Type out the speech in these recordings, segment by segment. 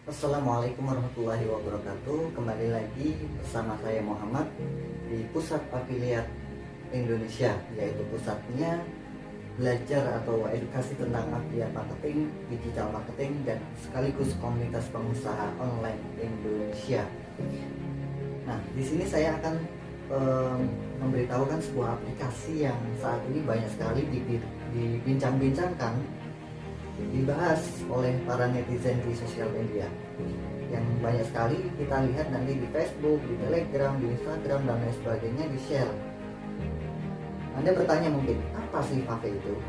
Assalamualaikum warahmatullahi wabarakatuh. Kembali lagi bersama saya Muhammad di Pusat Afiliat Indonesia, yaitu pusatnya belajar atau edukasi tentang afiliat marketing, digital marketing, dan sekaligus komunitas pengusaha online Indonesia. Nah, di sini saya akan memberitahukan sebuah aplikasi yang saat ini banyak sekali dibincang-bincangkan, dibahas oleh para netizen di sosial media, yang banyak sekali kita lihat nanti di Facebook, di Telegram, di Instagram, dan lain sebagainya di-share. Anda bertanya mungkin, apa sih Fave itu?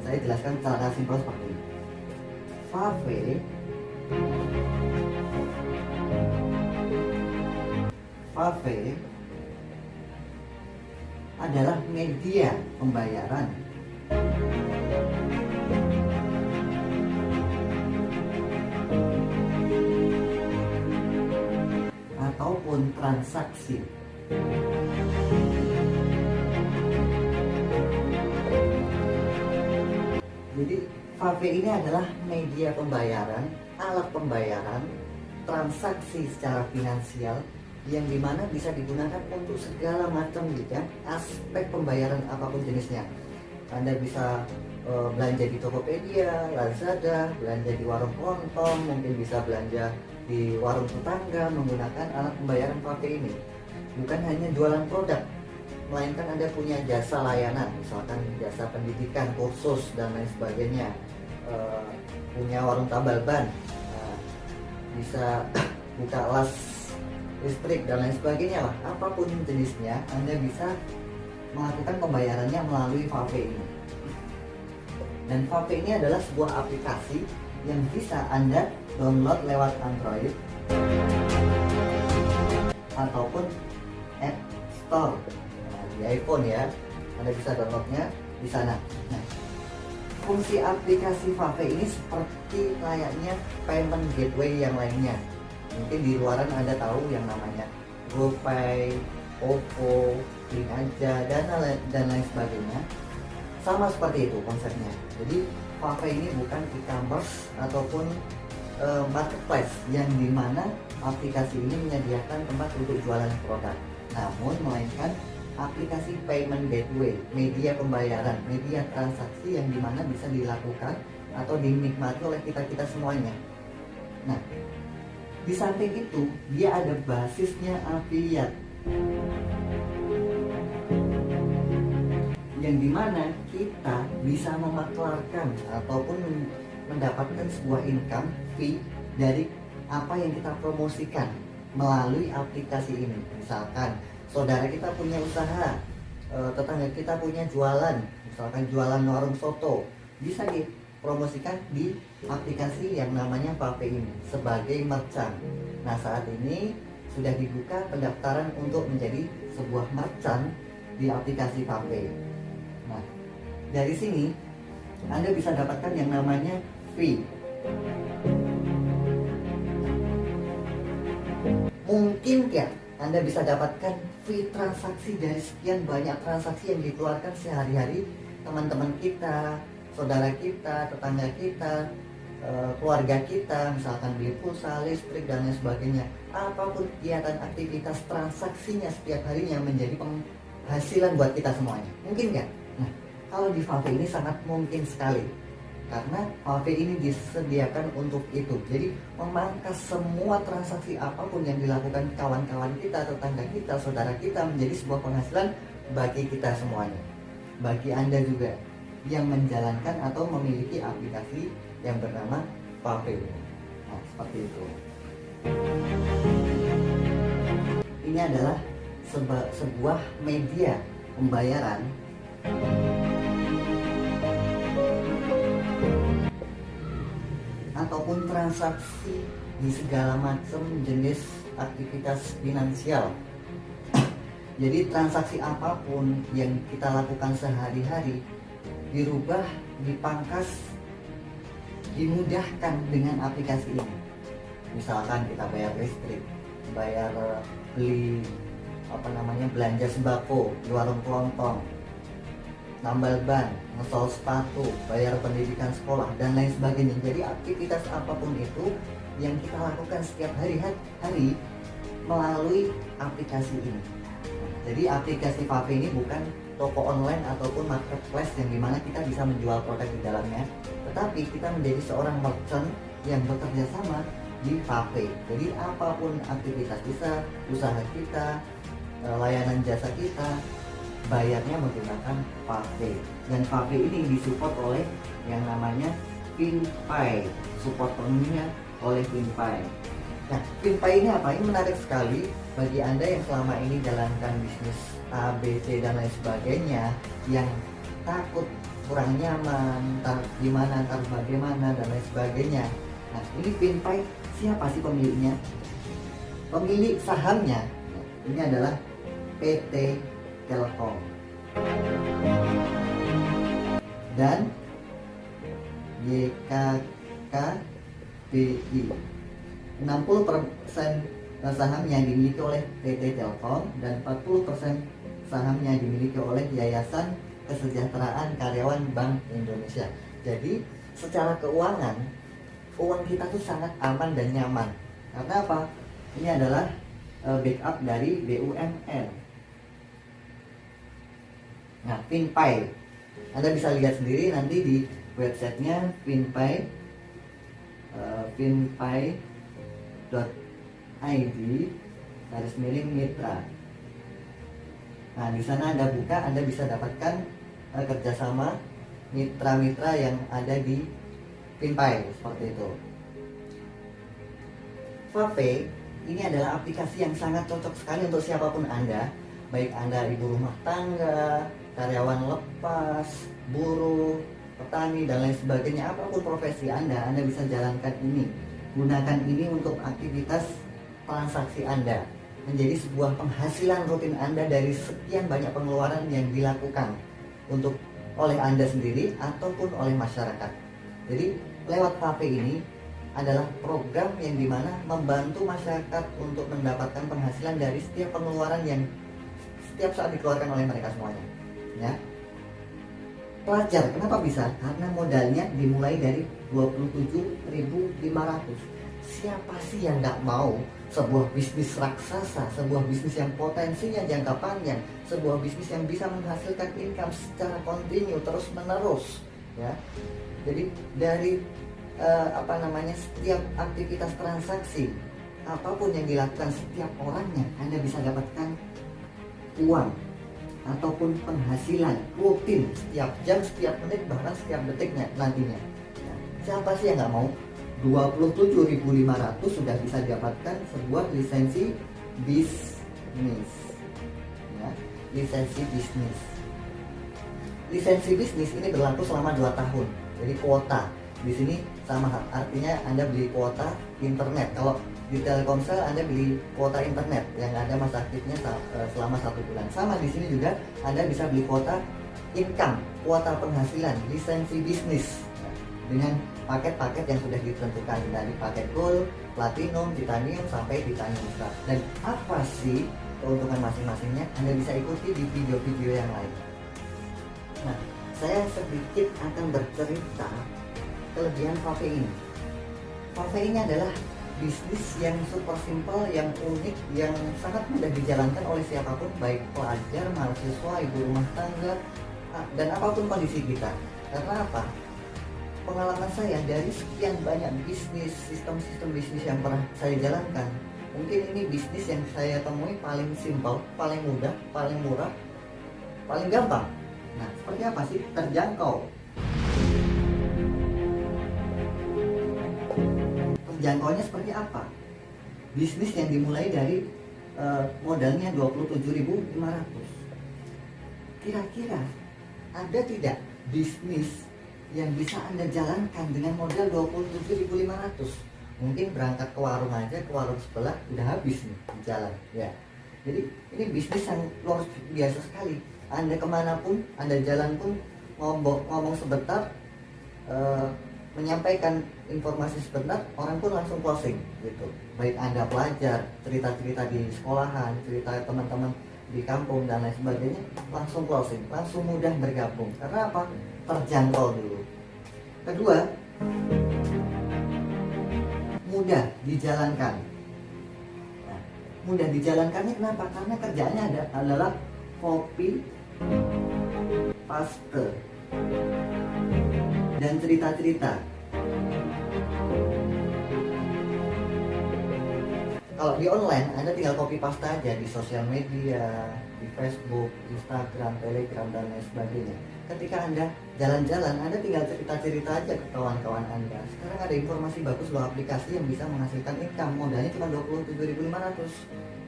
Saya jelaskan secara simpel seperti ini. Fave adalah media pembayaran ataupun transaksi jadi Fave ini adalah media pembayaran, alat pembayaran, transaksi secara finansial yang dimana bisa digunakan untuk segala macam bidang aspek pembayaran apapun jenisnya. Anda bisa belanja di Tokopedia, Lazada, belanja di warung kelontong, mungkin bisa belanja di warung tetangga menggunakan alat pembayaran Fave ini. Bukan hanya jualan produk, melainkan Anda punya jasa layanan, misalkan jasa pendidikan, kursus, dan lain sebagainya. Punya warung tambal ban, bisa buka las listrik dan lain sebagainya lah, apapun jenisnya Anda bisa melakukan pembayarannya melalui Fave ini. Dan Fave ini adalah sebuah aplikasi yang bisa Anda download lewat Android ataupun App Store. Di iPhone ya, Anda bisa downloadnya di sana. Nah, fungsi aplikasi Fave ini seperti layaknya payment gateway yang lainnya. Mungkin di luaran Anda tahu yang namanya GoPay, OVO, Link Aja, dan lain sebagainya. Sama seperti itu konsepnya. Jadi Fave ini bukan e-commerce ataupun marketplace yang dimana aplikasi ini menyediakan tempat untuk jualan produk, namun melainkan aplikasi payment gateway, media pembayaran, media transaksi yang dimana bisa dilakukan atau dinikmati oleh kita semuanya. Nah, di samping itu dia ada basisnya afiliat, yang dimana kita bisa memaklarkan ataupun mendapatkan sebuah income fee dari apa yang kita promosikan melalui aplikasi ini. Misalkan saudara kita punya usaha, tetangga kita punya jualan, misalkan jualan warung soto, bisa dipromosikan di aplikasi yang namanya Fave ini sebagai merchant. Nah, saat ini sudah dibuka pendaftaran untuk menjadi sebuah merchant di aplikasi Fave. Nah, dari sini Anda bisa dapatkan yang namanya fee. Mungkin ya Anda bisa dapatkan fee transaksi dari sekian banyak transaksi yang dikeluarkan sehari-hari teman-teman kita, saudara kita, tetangga kita, keluarga kita, misalkan beli pulsa, listrik, dan lain sebagainya. Apapun kegiatan aktivitas transaksinya setiap harinya menjadi penghasilan buat kita semuanya. Mungkin nggak? Nah, kalau di Fave ini sangat mungkin sekali, karena Fave ini disediakan untuk itu. Jadi memangkas semua transaksi apapun yang dilakukan kawan-kawan kita, tetangga kita, saudara kita menjadi sebuah penghasilan bagi kita semuanya. Bagi Anda juga yang menjalankan atau memiliki aplikasi yang bernama Fave. Nah, seperti itu. Ini adalah sebuah media pembayaran ataupun transaksi di segala macam jenis aktivitas finansial. Jadi transaksi apapun yang kita lakukan sehari-hari dirubah, dipangkas, dimudahkan dengan aplikasi ini. Misalkan kita bayar listrik, bayar beli belanja sembako di warung kelontong, nambal ban, ngesol sepatu, bayar pendidikan sekolah, dan lain sebagainya. Jadi aktivitas apapun itu yang kita lakukan setiap hari melalui aplikasi ini. Jadi aplikasi Fave ini bukan toko online ataupun marketplace yang dimana kita bisa menjual produk di dalamnya, tetapi kita menjadi seorang merchant yang bekerja sama di Fave. Jadi apapun aktivitas kita, usaha kita, layanan jasa kita, bayarnya menggunakan Fave. Dan Fave ini disupport oleh yang namanya FinPay, support penuhnya oleh FinPay. Nah, FinPay ini apa? Ini menarik sekali bagi Anda yang selama ini jalankan bisnis A, B, C, dan lain sebagainya, yang takut kurang nyaman, entar gimana, entar bagaimana, dan lain sebagainya. Nah, ini FinPay siapa sih pemiliknya? Pemilik sahamnya ini adalah PT Telkom dan YKKBI. 60% sahamnya dimiliki oleh PT Telkom dan 40% sahamnya dimiliki oleh Yayasan Kesejahteraan Karyawan Bank Indonesia. Jadi secara keuangan, uang kita tuh sangat aman dan nyaman. Karena apa? Ini adalah backup dari BUMN. Nah, FinPay, Anda bisa lihat sendiri nanti di websitenya FinPay, finpay.id/mitra. Nah, di sana Anda buka, Anda bisa dapatkan kerjasama mitra-mitra yang ada di FinPay seperti itu. Fave ini adalah aplikasi yang sangat cocok sekali untuk siapapun Anda, baik Anda ibu rumah tangga, karyawan lepas, buruh, petani, dan lain sebagainya. Apapun profesi Anda bisa jalankan ini. Gunakan ini untuk aktivitas transaksi Anda, menjadi sebuah penghasilan rutin Anda dari sekian banyak pengeluaran yang dilakukan untuk oleh Anda sendiri ataupun oleh masyarakat. Jadi lewat Fave ini adalah program yang dimana membantu masyarakat untuk mendapatkan penghasilan dari setiap pengeluaran yang setiap saat dikeluarkan oleh mereka semuanya. Ya. Pelajar, kenapa bisa? Karena modalnya dimulai dari 27.500. Siapa sih yang nggak mau sebuah bisnis raksasa, sebuah bisnis yang potensinya jangka panjang, sebuah bisnis yang bisa menghasilkan income secara kontinu terus menerus, ya. Jadi dari setiap aktivitas transaksi apapun yang dilakukan setiap orangnya, Anda bisa dapatkan uang ataupun penghasilan rutin setiap jam, setiap menit, bahkan setiap detiknya nantinya. Nah, siapa sih yang nggak mau? 27.500 sudah bisa didapatkan sebuah lisensi bisnis. Ya, lisensi bisnis. Lisensi bisnis ini berlaku selama 2 tahun. Jadi kuota di sini sama artinya Anda beli kuota internet. Kalau di Telkomsel Anda beli kuota internet yang ada masa aktifnya selama 1 bulan. Sama di sini juga Anda bisa beli kuota income, kuota penghasilan, lisensi bisnis dengan paket-paket yang sudah ditentukan dari paket gold, platinum, titanium sampai titanium star. Dan apa sih keuntungan masing-masingnya? Anda bisa ikuti di video-video yang lain. Nah, saya sedikit akan bercerita kelebihan Fave ini. Fave ini adalah bisnis yang super simple, yang unik, yang sangat mudah dijalankan oleh siapapun, baik pelajar, mahasiswa, ibu rumah tangga, dan apapun kondisi kita. Karena apa? Pengalaman saya dari sekian banyak bisnis, sistem-sistem bisnis yang pernah saya jalankan, mungkin ini bisnis yang saya temui paling simple, paling mudah, paling murah, paling gampang. Nah, seperti apa sih? Terjangkau. Terjangkaunya seperti apa? Bisnis yang dimulai dari modalnya 27.500. Kira-kira ada tidak bisnis yang bisa Anda jalankan dengan modal 27.500? Mungkin berangkat ke warung aja, ke warung sebelah udah habis nih di jalan, ya. Jadi ini bisnis yang luar biasa sekali. Anda kemanapun, Anda jalan pun, ngomong sebentar, menyampaikan informasi sebentar, orang pun langsung closing gitu. Baik Anda pelajar, cerita-cerita di sekolahan, cerita teman-teman di kampung dan lain sebagainya, langsung closing, langsung mudah bergabung. Karena apa? Terjangkau dulu. Kedua, mudah dijalankan. Nah, mudah dijalankannya kenapa? Karena kerjaannya adalah copy, paste, dan cerita-cerita. Kalau di online, Anda tinggal copy paste aja di sosial media, di Facebook, Instagram, Telegram, dan lain sebagainya. Ketika Anda jalan-jalan, Anda tinggal cerita-cerita aja ke kawan-kawan Anda. Sekarang ada informasi bagus loh, aplikasi yang bisa menghasilkan income. Modalnya cuma 27.500.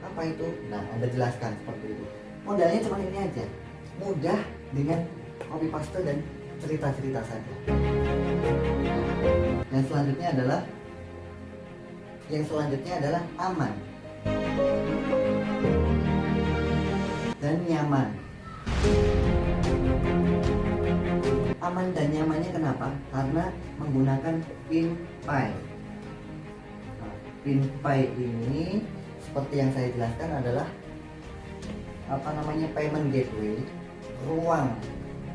Apa itu? Nah, Anda jelaskan seperti itu. Modalnya cuma ini aja. Mudah dengan copy paste dan cerita-cerita saja. Yang selanjutnya adalah aman dan nyaman. Aman dan nyamannya kenapa? Karena menggunakan PinPay. Nah, PinPay ini seperti yang saya jelaskan adalah payment gateway, ruang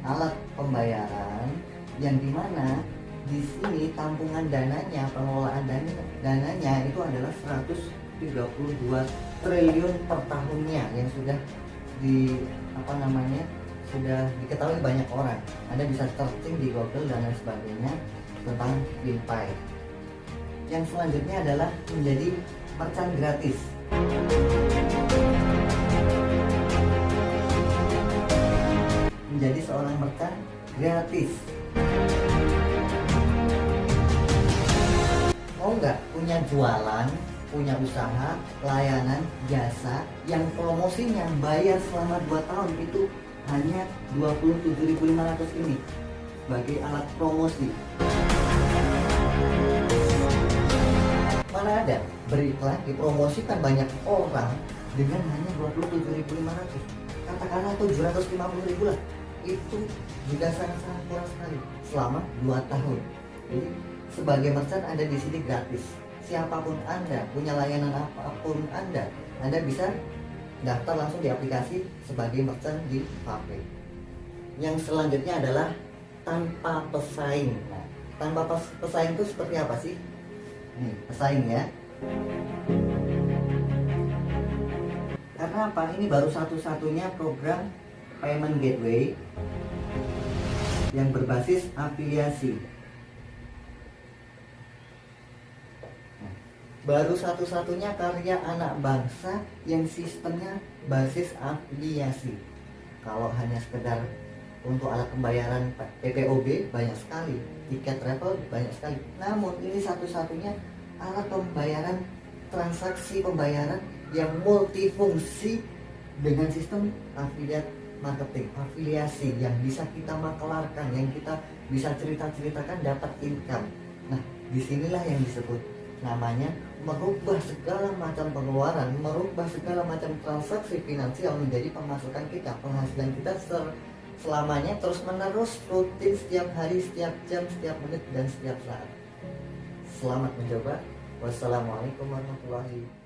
alat pembayaran yang dimana di sini tampungan dananya, pengelolaan dananya itu adalah 132 triliun per tahunnya yang sudah sudah diketahui banyak orang. Anda bisa searching di Google dan lain sebagainya tentang PinPay. Yang selanjutnya adalah menjadi merchant gratis. Menjadi seorang merchant gratis. Mau nggak punya jualan, punya usaha, layanan, jasa yang promosinya bayar selama 2 tahun itu hanya 27.500 ini sebagai alat promosi. Mana ada beriklan dipromosikan banyak orang dengan hanya 27.500, katakanlah 750.000 lah, itu juga sangat-sangat kurang sekali selama 2 tahun. Jadi sebagai merchant Anda di sini gratis. Siapapun Anda, punya layanan apapun Anda bisa daftar langsung di aplikasi sebagai merchant di HP. Yang selanjutnya adalah tanpa pesaing. Nah, tanpa pesaing itu seperti apa sih? Nih, pesaing ya. Karena apa? Ini baru satu-satunya program payment gateway yang berbasis afiliasi. Baru satu-satunya karya anak bangsa yang sistemnya basis afiliasi. Kalau hanya sekedar untuk alat pembayaran PPOB banyak sekali, tiket travel banyak sekali. Namun ini satu-satunya alat pembayaran, transaksi pembayaran yang multifungsi dengan sistem affiliate marketing, afiliasi yang bisa kita maklarkan, yang kita bisa cerita-ceritakan dapat income. Nah, disinilah yang disebut namanya merubah segala macam pengeluaran, merubah segala macam transaksi finansial menjadi pemasukan kita, penghasilan kita selamanya terus menerus, rutin, setiap hari, setiap jam, setiap menit, dan setiap saat. Selamat mencoba. Wassalamualaikum warahmatullahi wabarakatuh.